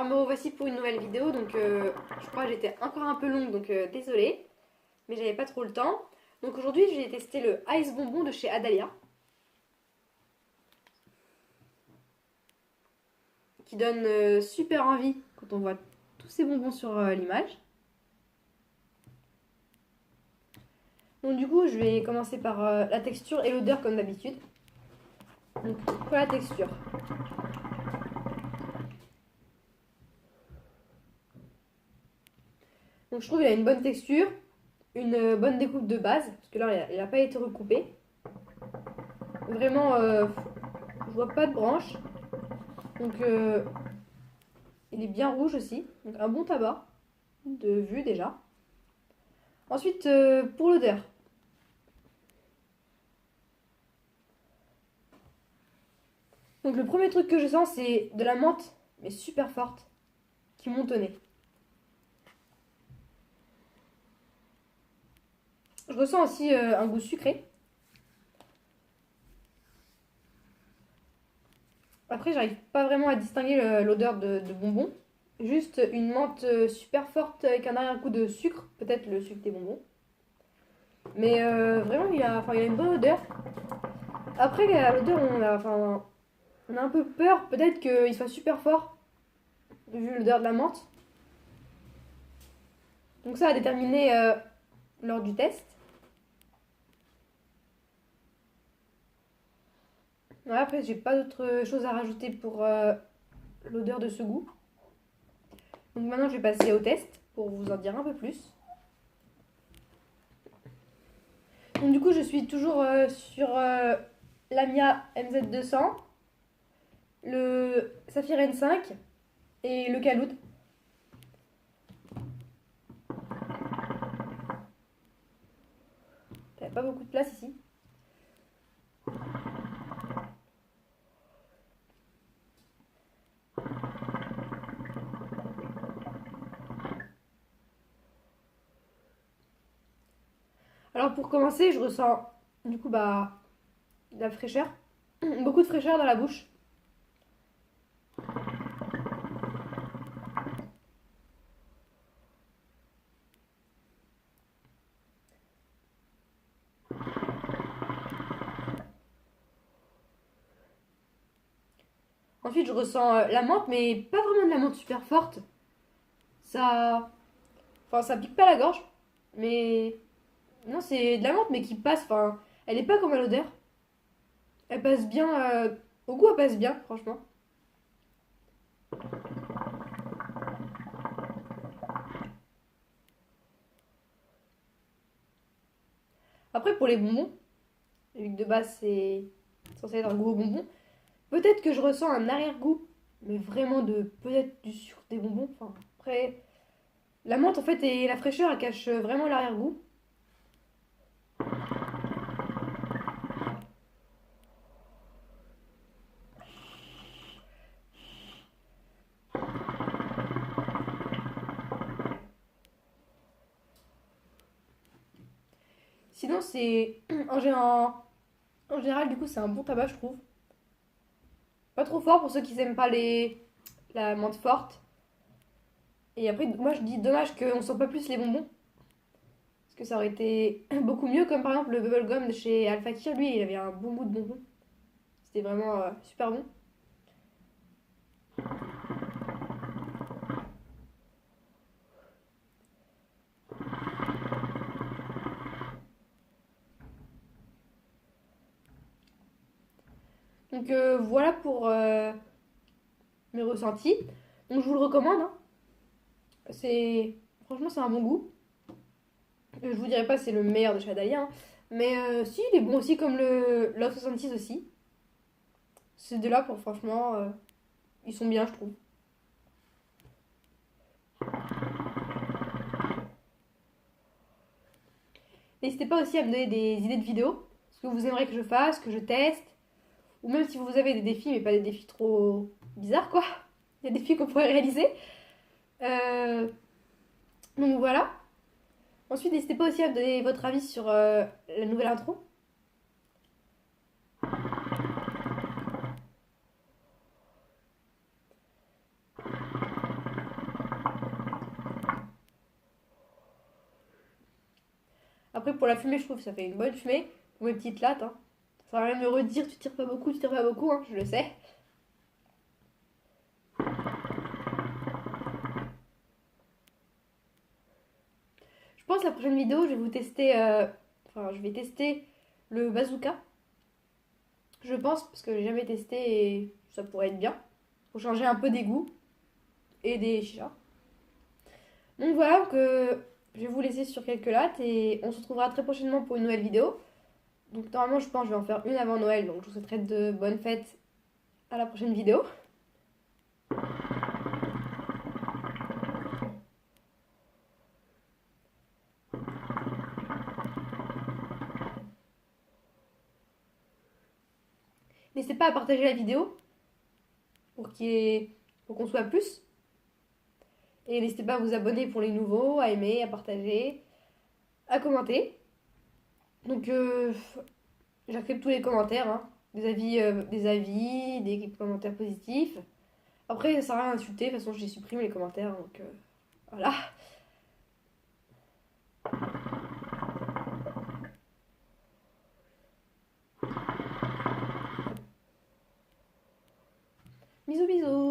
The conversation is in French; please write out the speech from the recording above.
me revoici pour une nouvelle vidéo, donc je crois que j'étais encore un peu longue, donc désolée, mais j'avais pas trop le temps. Donc aujourd'hui, j'ai testé le Ice Bonbon de chez Adalia, qui donne super envie quand on voit tous ces bonbons sur l'image. Donc du coup, je vais commencer par la texture et l'odeur comme d'habitude. Donc pour la texture. Donc je trouve qu'il a une bonne texture, une bonne découpe de base, parce que là il n'a pas été recoupé. Vraiment, je vois pas de branche. Donc il est bien rouge aussi, donc un bon tabac de vue déjà. Ensuite, pour l'odeur. Donc le premier truc que je sens, c'est de la menthe, mais super forte, qui monte au nez. Je ressens aussi un goût sucré. Après, j'arrive pas vraiment à distinguer l'odeur de bonbons. Juste une menthe super forte avec un arrière-goût de sucre, peut-être le sucre des bonbons. Mais vraiment, il a une bonne odeur. Après, à l'odeur, on a un peu peur, peut-être qu'il soit super fort, vu l'odeur de la menthe. Donc ça a déterminé lors du test. Voilà, après, j'ai pas d'autre chose à rajouter pour l'odeur de ce goût. Donc maintenant, je vais passer au test pour vous en dire un peu plus. Donc du coup, je suis toujours sur l'Amiya MZ200, le Saphir N5 et le Kaloud. Il n'y a pas beaucoup de place ici. Alors pour commencer, je ressens du coup de la fraîcheur, beaucoup de fraîcheur dans la bouche. Ensuite, je ressens la menthe, mais pas vraiment de la menthe super forte. Ça, ça pique pas la gorge, mais non, c'est de la menthe, mais qui passe. Enfin, elle est pas comme à l'odeur. Elle passe bien, au goût, elle passe bien, franchement. Après, pour les bonbons, vu que de base c'est censé être un gros bonbon, peut-être que je ressens un arrière-goût, mais vraiment de peut-être du sucre des bonbons. Enfin, après, la menthe en fait et la fraîcheur, elle cache vraiment l'arrière-goût. Sinon, c'est en général, du coup, c'est un bon tabac, je trouve. Pas trop fort pour ceux qui n'aiment pas la menthe forte. Et après, moi, je dis dommage qu'on sent pas plus les bonbons. Parce que ça aurait été beaucoup mieux, comme par exemple le bubblegum de chez Al Fakir. Lui, il avait un bon goût de bonbon. C'était vraiment super bon. Donc voilà pour mes ressentis. Donc je vous le recommande, hein. Franchement, c'est un bon goût. Je vous dirais pas c'est le meilleur de chez Adalia, hein. Mais si, il est bon aussi comme le Love 66 aussi. Ces deux-là, pour franchement, ils sont bien, je trouve. N'hésitez pas aussi à me donner des idées de vidéos, ce que vous aimeriez que je fasse, que je teste, ou même si vous avez des défis, mais pas des défis trop bizarres, quoi. Il y a des défis qu'on pourrait réaliser. Euh, donc voilà. Ensuite, n'hésitez pas aussi à me donner votre avis sur la nouvelle intro. Après, pour la fumée, je trouve que ça fait une bonne fumée. Pour mes petites lattes, hein. Ça sert à rien de me redire, tu tires pas beaucoup, hein, je le sais. Je pense que la prochaine vidéo, je vais vous tester. Enfin, je vais tester le bazooka. Je pense, parce que j'ai jamais testé et ça pourrait être bien. Pour changer un peu des goûts et des chichas. Donc voilà, je vais vous laisser sur quelques lattes et on se retrouvera très prochainement pour une nouvelle vidéo. Donc normalement, je pense que je vais en faire une avant Noël. Donc je vous souhaiterai de bonnes fêtes à la prochaine vidéo. N'hésitez pas à partager la vidéo pour qu'on soit plus. Et n'hésitez pas à vous abonner pour les nouveaux, à aimer, à partager, à commenter. Donc j'accepte tous les commentaires, hein. Des commentaires positifs. Après, ça sert à rien d'insulter, de toute façon, j'ai supprimé les commentaires, donc voilà. Bisous, bisous.